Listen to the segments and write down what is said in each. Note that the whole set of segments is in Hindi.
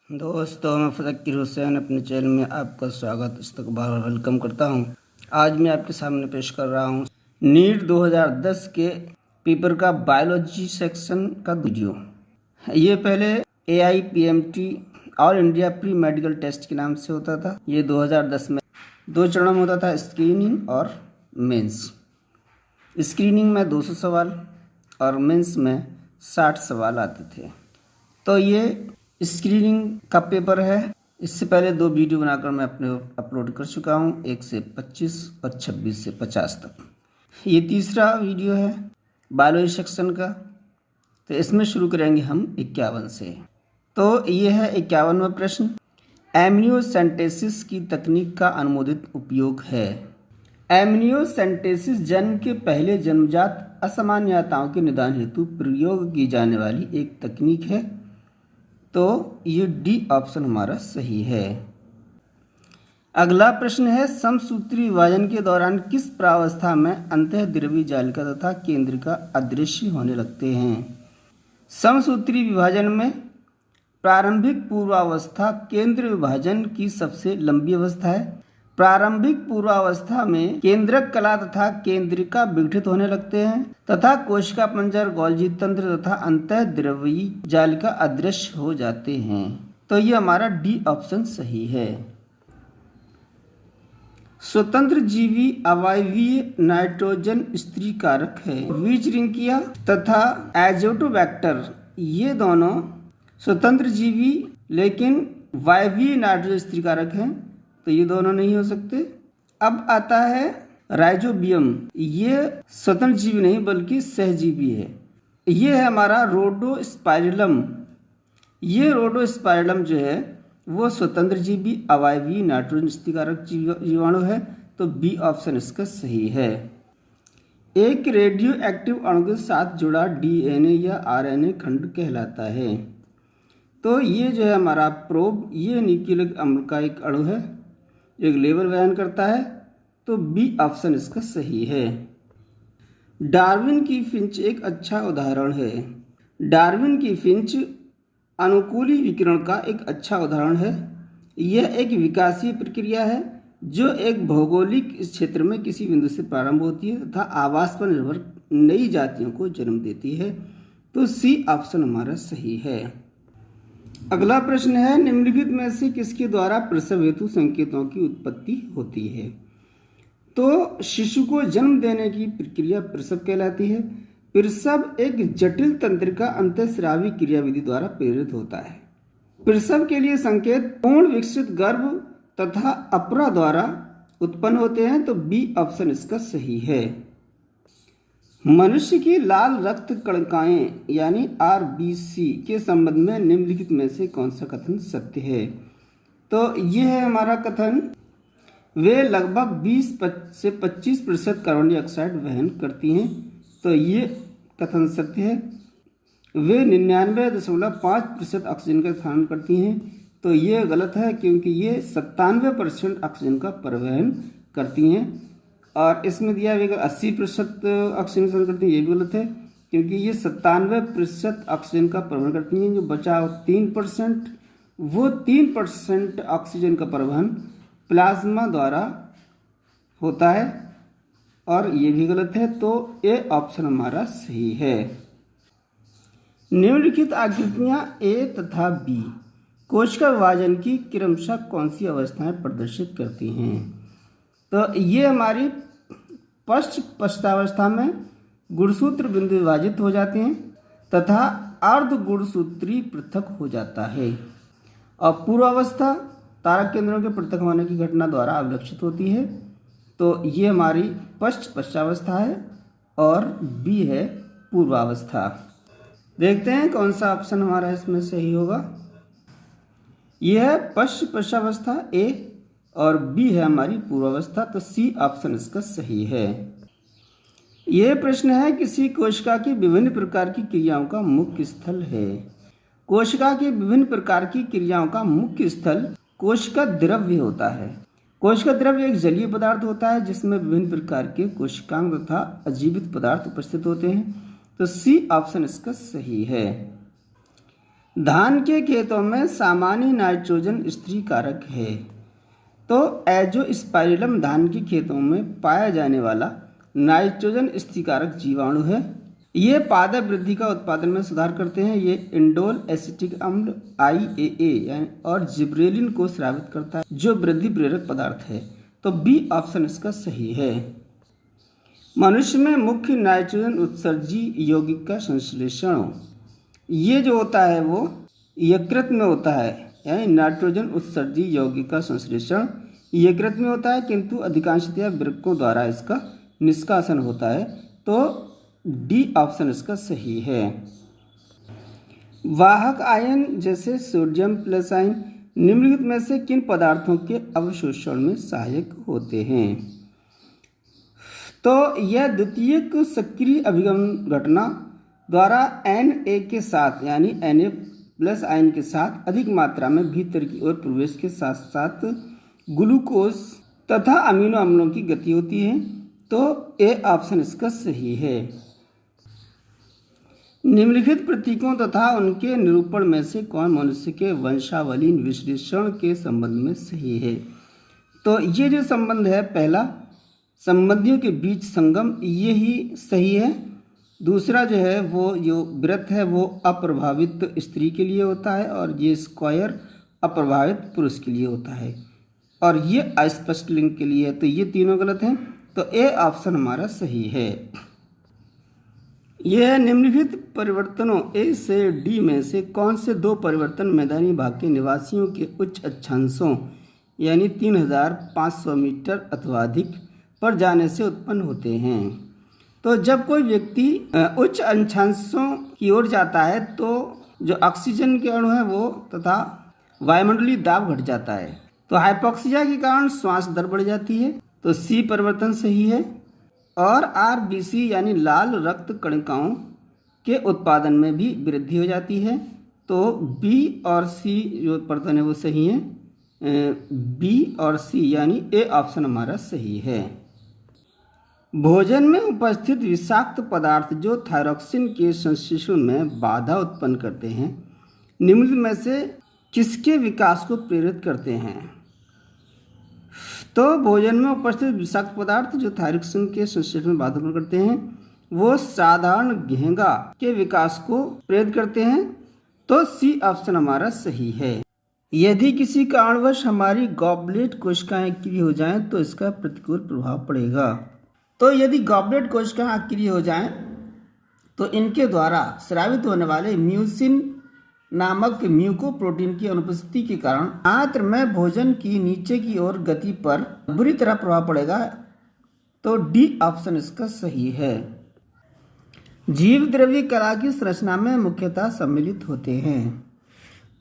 दोस्तों, मैं फ़ज़ाकिर हुसैन अपने चैनल में आपका स्वागत इस्तकबाल और वेलकम करता हूं। आज मैं आपके सामने पेश कर रहा हूं नीट 2010 के पेपर का बायोलॉजी सेक्शन का वीडियो। ये पहले AIPMT all India pre medical test के नाम से होता था। ये 2010 में 2 चरणों में होता था, स्क्रीनिंग और मेंस। स्क्रीनिंग में 200 सवाल और मेंस में 60 सवाल आते थे। तो ये स्क्रीनिंग का पेपर है। इससे पहले 2 वीडियो बनाकर मैं अपने अपलोड कर चुका हूँ, 1 से 25 और 26 से 50 तक। ये तीसरा वीडियो है बायोलॉजी सेक्शन का। तो इसमें शुरू करेंगे हम 51 से। तो ये है 51वां प्रश्न। एमनियोसेंटेसिस की तकनीक का अनुमोदित उपयोग है। एमनियोसेंटेसिस जन्म के पहले जन्मजात असामान्यताओं के निदान हेतु प्रयोग की जाने वाली एक तकनीक है। तो ये डी ऑप्शन हमारा सही है। अगला प्रश्न है, समसूत्री विभाजन के दौरान किस प्रावस्था में अंतःद्रव्यी जालिका तथा केंद्रिका अदृश्य होने लगते हैं। समसूत्री विभाजन में प्रारंभिक पूर्वावस्था केंद्र विभाजन की सबसे लंबी अवस्था है। प्रारंभिक पूर्वावस्था में केंद्रक कला तथा केंद्रिका विघटित होने लगते हैं तथा कोशिका पंजर, गोल्जी तंत्र तथा अंतःद्रव्यी जालिका अदृश्य हो जाते हैं। तो ये हमारा डी ऑप्शन सही है। स्वतंत्र जीवी अवायवीय नाइट्रोजन स्थिरीकारक है। वीचरिंकिया तथा एजोटोबैक्टर ये दोनों स्वतंत्र जीवी लेकिन वायवीय नाइट्रोजन स्थिरीकारक हैं, तो ये दोनों नहीं हो सकते। अब आता है राइजोबियम। ये स्वतंत्र जीवी नहीं बल्कि सहजीवी है। ये है हमारा रोडोस्पाइरलम। ये रोडोस्पाइरलम जो है वो स्वतंत्र जीवी अवायवीय नाइट्रोजन स्थिरीकारक जीवाणु है। तो बी ऑप्शन इसका सही है। एक रेडियो एक्टिव अणु के साथ जुड़ा DNA या RNA खंड कहलाता है। तो ये जो है हमारा प्रोब, ये न्यूक्लिक अम्ल का एक अणु है, एक लेबल बयान करता है। तो बी ऑप्शन इसका सही है। डार्विन की फिंच एक अच्छा उदाहरण है। डार्विन की फिंच अनुकूली विकिरण का एक अच्छा उदाहरण है। यह एक विकासीय प्रक्रिया है जो एक भौगोलिक क्षेत्र में किसी बिंदु से प्रारंभ होती है तथा आवास पर निर्भर नई जातियों को जन्म देती है। तो सी ऑप्शन हमारा सही है। अगला प्रश्न है, निम्नलिखित में से किसके द्वारा प्रसव हेतु संकेतों की उत्पत्ति होती है। तो शिशु को जन्म देने की प्रक्रिया प्रसव कहलाती है। प्रसव एक जटिल तंत्रिका अंतःस्रावी क्रियाविधि द्वारा प्रेरित होता है। प्रसव के लिए संकेत पूर्ण विकसित गर्भ तथा अपरा द्वारा उत्पन्न होते हैं। तो बी ऑप्शन इसका सही है। मनुष्य की लाल रक्त कणिकाएं यानी RBC के संबंध में निम्नलिखित में से कौन सा कथन सत्य है। तो ये है हमारा कथन, वे लगभग 20 से 25% कार्बन डाइऑक्साइड वहन करती हैं। तो ये कथन सत्य है। वे 99.5% ऑक्सीजन का धारण करती हैं। तो ये गलत है क्योंकि ये 97% ऑक्सीजन का परिवहन करती हैं। और इसमें दिया हुआ 80% ऑक्सीजन ग्रहण करती हैं, ये भी गलत है क्योंकि ये 97% ऑक्सीजन का परिवहन करती हैं। जो बचा 3% वो 3% ऑक्सीजन का परिवहन प्लाज्मा द्वारा होता है, और ये भी गलत है। तो ए ऑप्शन हमारा सही है। निम्नलिखित आकृतियां ए तथा बी कोशिका विभाजन की क्रमशः कौन सी अवस्थाएं प्रदर्शित करती हैं। तो ये हमारी पश्चावस्था में गुणसूत्र बिंदु विभाजित हो जाते हैं तथा अर्ध गुणसूत्री पृथक हो जाता है। और पूर्वावस्था तारक केंद्रों के पृथक होने की घटना द्वारा अवलक्षित होती है। तो ये हमारी पश्चावस्था है और बी है पूर्वावस्था। देखते हैं कौन सा ऑप्शन हमारा इसमें सही होगा। यह है पश्चावस्था ए और बी है हमारी पूर्वावस्था। तो सी ऑप्शन इसका सही है। यह प्रश्न है, किसी कोशिका की विभिन्न प्रकार की क्रियाओं का मुख्य स्थल है। कोशिका की विभिन्न प्रकार की क्रियाओं का मुख्य स्थल कोशिका द्रव्य होता है। कोशिका द्रव्य एक जलीय पदार्थ होता है जिसमें विभिन्न प्रकार के कोशिकांग तथा अजीवित पदार्थ उपस्थित होते हैं। तो सी ऑप्शन इसका सही है। धान के खेतों में सामान्य नाइट्रोजन स्त्री कारक है। तो एजोस्पाइरिलम धान के खेतों में पाया जाने वाला नाइट्रोजन स्त्री कारक जीवाणु है। ये पादप वृद्धि का उत्पादन में सुधार करते हैं। ये इंडोल एसिटिक अम्ल IAA यानी और जिब्रेलिन को स्रावित करता है, जो वृद्धि प्रेरक पदार्थ है। तो बी ऑप्शन इसका सही है। मनुष्य में मुख्य नाइट्रोजन उत्सर्जी यौगिक का संश्लेषण ये जो होता है वो यकृत में होता है, यानी नाइट्रोजन उत्सर्जी यौगिक का संश्लेषण यकृत में होता है, किंतु अधिकांशतः वृक्कों द्वारा इसका निष्कासन होता है। तो डी ऑप्शन इसका सही है। वाहक आयन जैसे सोडियम प्लस आयन निम्नलिखित में से किन पदार्थों के अवशोषण में सहायक होते हैं? तो यह द्वितीयक सक्रिय अभिगम घटना द्वारा Na के साथ यानी Na+ आयन के साथ अधिक मात्रा में भीतर की ओर प्रवेश के साथ साथ ग्लूकोज तथा अमीनो अम्लों की गति होती है। तो ए ऑप्शन इसका सही है। निम्नलिखित प्रतीकों तथा उनके निरूपण में से कौन मनुष्य के वंशावली विश्लेषण के संबंध में सही है? तो ये जो संबंध है, पहला संबंधियों के बीच संगम, ये ही सही है। दूसरा जो है वो जो व्रत है वो अप्रभावित स्त्री के लिए होता है, और ये स्क्वायर अप्रभावित पुरुष के लिए होता है, और ये अस्पष्ट लिंग के लिए है। तो ये तीनों गलत हैं। तो ए ऑप्शन हमारा सही है। यह निम्नलिखित परिवर्तनों ए से डी में से कौन से दो परिवर्तन मैदानी भाग के निवासियों के उच्च अक्षांशों यानी 3500 मीटर अथवा अधिक पर जाने से उत्पन्न होते हैं? तो जब कोई व्यक्ति उच्च अक्षांशों की ओर जाता है तो जो ऑक्सीजन के अणु है वो तथा वायुमंडलीय दाब घट जाता है। तो हाइपोक्सिया के कारण श्वास दर बढ़ जाती है। तो सी परिवर्तन सही है। और RBC यानी लाल रक्त कणिकाओं के उत्पादन में भी वृद्धि हो जाती है। तो बी और सी जो परिवर्तन है वो सही है। बी और सी यानी ए ऑप्शन हमारा सही है। भोजन में उपस्थित विषाक्त पदार्थ जो थायरॉक्सिन के संश्लेषण में बाधा उत्पन्न करते हैं, निम्नलिखित में से किसके विकास को प्रेरित करते हैं? तो भोजन में उपस्थित विषाक्त पदार्थ जो थायरॉक्सिन के संश्लेषण में बाधा उत्पन्न करते हैं वो साधारण घेंघा के विकास को प्रेरित करते हैं। तो सी ऑप्शन हमारा सही है। यदि किसी कारणवश हमारी गॉबलेट कोशिकाएं अक्रिय हो जाएं तो इसका प्रतिकूल प्रभाव पड़ेगा। तो यदि गॉबलेट कोशिकाएं अक्रिय हो जाएं तो इनके द्वारा स्रावित होने वाले म्यूसिन नामक म्यूकोप्रोटीन की अनुपस्थिति के कारण आंत्र में भोजन की नीचे की ओर गति पर बुरी तरह प्रभाव पड़ेगा। तो डी ऑप्शन इसका सही है। जीव द्रव्य कला की संरचना में मुख्यतः सम्मिलित होते हैं।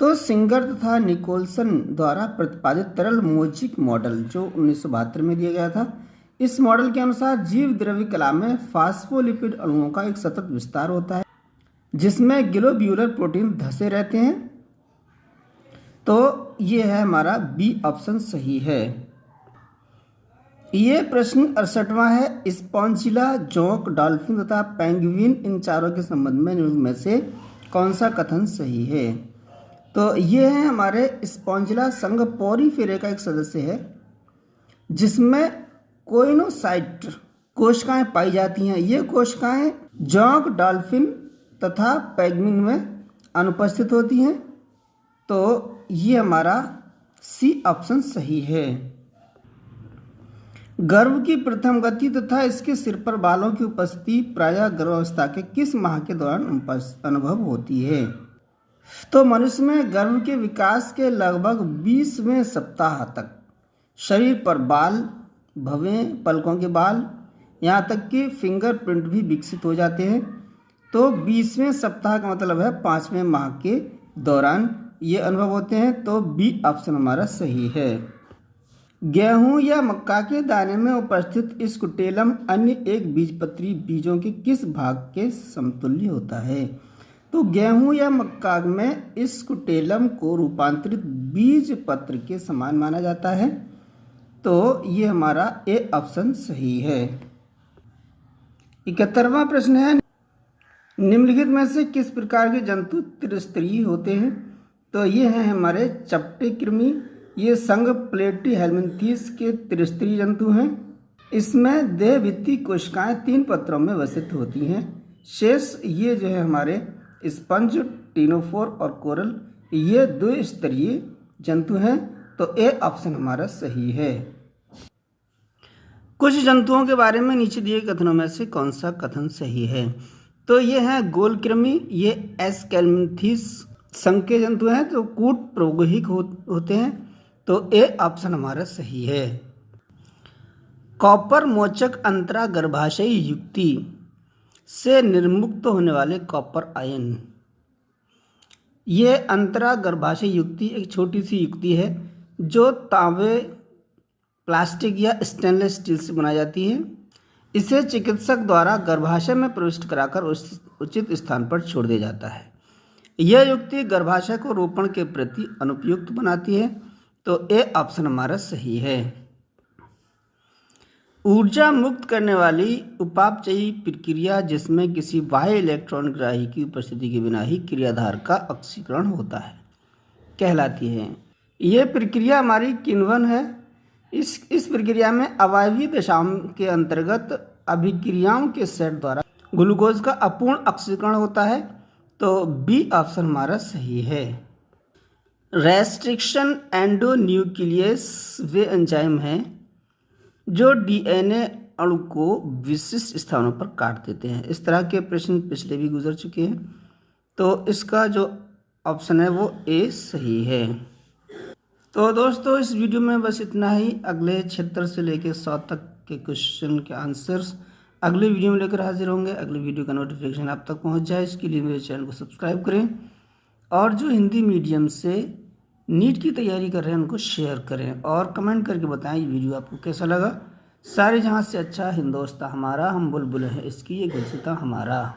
तो सिंगर तथा निकोलसन द्वारा प्रतिपादित तरल मोजिक मॉडल जो 1972 में दिया गया था, इस मॉडल के अनुसार जीव द्रव्य कला में फास्फोलिपिड अणुओं का एक सतत विस्तार होता है जिसमें ग्लोब्यूलर प्रोटीन धसे रहते हैं। तो ये है हमारा बी ऑप्शन सही है। ये प्रश्न 68वां है। स्पॉन्जिला, जोंक, डॉल्फिन तथा पेंगुइन इन चारों के संबंध में से कौन सा कथन सही है? तो ये है हमारे स्पॉन्जिला संघ पोरीफेरा का एक सदस्य है जिसमें कोइनोसाइट कोशिकाएं पाई जाती हैं। ये कोशिकाएं जोंक, डॉल्फिन तथा पेंगुइन में अनुपस्थित होती हैं। तो ये हमारा सी ऑप्शन सही है। गर्भ की प्रथम गति तथा इसके सिर पर बालों की उपस्थिति प्रायः गर्भावस्था के किस माह के दौरान अनुभव होती है? तो मनुष्य में गर्भ के विकास के लगभग 20वें सप्ताह तक शरीर पर बाल, भवें, पलकों के बाल, यहाँ तक कि फिंगरप्रिंट भी विकसित हो जाते हैं। तो 20वें सप्ताह का मतलब है 5वें माह के दौरान ये अनुभव होते हैं। तो बी ऑप्शन हमारा सही है। गेहूं या मक्का के दाने में उपस्थित स्कुटेलम अन्य एक बीजपत्री बीजों के किस भाग के समतुल्य होता है? तो गेहूं या मक्का में स्कुटेलम को रूपांतरित बीज पत्र के समान माना जाता है। तो ये हमारा ए ऑप्शन सही है। 71वां प्रश्न है। निम्नलिखित में से किस प्रकार के जंतु त्रिस्तरीय होते हैं? तो ये हैं हमारे चपटे कृमि। ये संघ प्लेटीहेल्मिन्थीस के त्रिस्तरीय जंतु हैं। इसमें देहभित्ति कोशिकाएं 3 पत्रों में व्यवस्थित होती हैं। शेष ये जो है हमारे स्पंज, टीनोफोर और कोरल, ये द्विस्तरीय जंतु हैं। तो ए ऑप्शन हमारा सही है। कुछ जंतुओं के बारे में नीचे दिए कथनों में से कौन सा कथन सही है? तो ये हैं गोलकृमि, ये एस्केल्मिन्थीस संघ के जंतु हैं, तो कूट प्रोगोहिक होते हैं। तो ए ऑप्शन हमारा सही है। कॉपर मोचक अंतरा गर्भाशयी युक्ति से निर्मुक्त होने वाले कॉपर आयन, ये अंतरा गर्भाशय युक्ति एक छोटी सी युक्ति है जो तांबे, प्लास्टिक या स्टेनलेस स्टील से बनाई जाती है। इसे चिकित्सक द्वारा गर्भाशय में प्रविष्ट कराकर उचित स्थान पर छोड़ दिया जाता है। यह युक्ति गर्भाशय को रोपण के प्रति अनुपयुक्त बनाती है। तो ए ऑप्शन हमारा सही है। ऊर्जा मुक्त करने वाली उपापचयी प्रक्रिया जिसमें किसी बाह्य इलेक्ट्रॉन ग्राही की उपस्थिति के बिना ही क्रियाधार का ऑक्सीकरण होता है कहलाती है। यह प्रक्रिया हमारी किण्वन है। इस प्रक्रिया में अवायवीय दशाओं के अंतर्गत अभिक्रियाओं के सेट द्वारा ग्लूकोज का अपूर्ण ऑक्सीकरण होता है। तो बी ऑप्शन हमारा सही है। रेस्ट्रिक्शन एंडोन्यूक्लियस वे एंजाइम हैं जो डीएनए अणु को विशिष्ट स्थानों पर काट देते हैं। इस तरह के प्रश्न पिछले भी गुजर चुके हैं। तो इसका जो ऑप्शन है वो ए सही है। तो दोस्तों इस वीडियो में बस इतना ही। अगले 76 से लेकर 100 तक के क्वेश्चन के आंसर्स अगले वीडियो में लेकर हाजिर होंगे। अगले वीडियो का नोटिफिकेशन आप तक पहुंच जाए इसके लिए मेरे चैनल को सब्सक्राइब करें और जो हिंदी मीडियम से नीट की तैयारी कर रहे हैं उनको शेयर करें और कमेंट करके बताएं ये वीडियो आपको कैसा लगा। सारे जहां से अच्छा हिंदोस्तां हमारा, हम बुलबुल हैं इसकी ये गुलसिता हमारा।